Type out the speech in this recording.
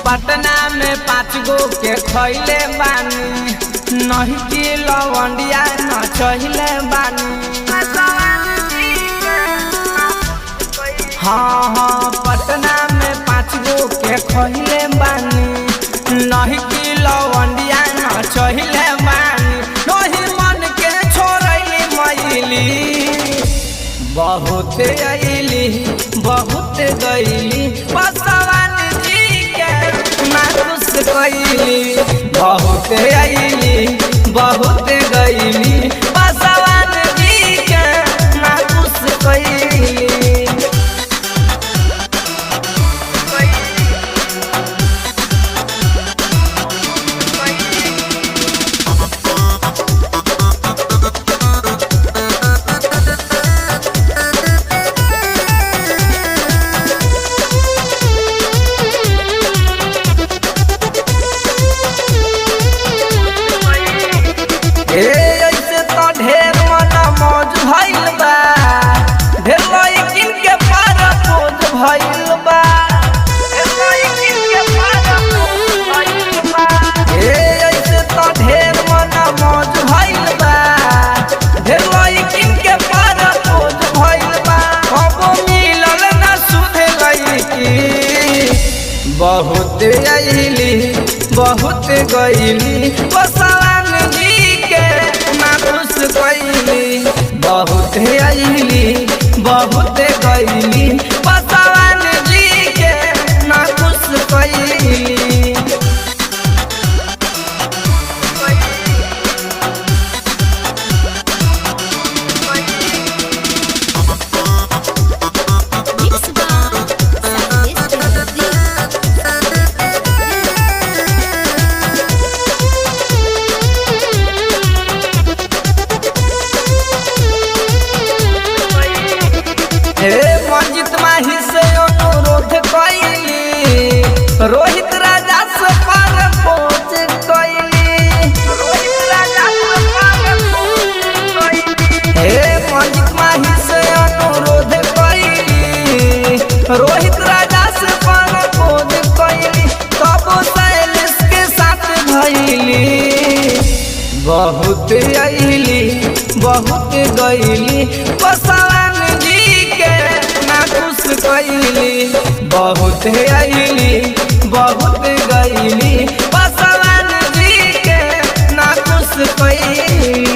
पटना में 5 गो के खैले बानी, नहीं की लवंडिया न चहिले बानी। हाँ पटना में 5 गो के खैले बानी, नहीं की लवंडिया न चहिले बानी। नहीं मन के छोड़ैली मैली, बहुत अइली बहुत गईली, बसवान जी के मानुष कैली। बहुत अइली बहुत गईली, बसवान जी के मानुष कैली। ऐसे तो ढेर मन मौज भइल बा, ढेर लइकिन के पार पोज भइल बा, ऐसे तो ढेर मन मौज भइल बा, ढेर लइकिन के पार पोज भइल बा। कबो मिलल न सुधे लइकी, बहुत अइली बहुत गईली, बसवान जी के मानुष कैली। बहुत अइली बहुत गईली, बसवान जी के मानुष कैली। मंजित माही से अनुरोध कैली, रोहित राजा से पार पहुँच कैली। मंजित माही से अनुरोध कैली, रोहित राजा से पार पहुँच कैली। तब शैलेश के साथ भइली, बहुत अइली बहुत गईली, बसवान जी के मानुष कैली। बहुत अइली बहुत गईली, बसवान जी के मानुष कैली।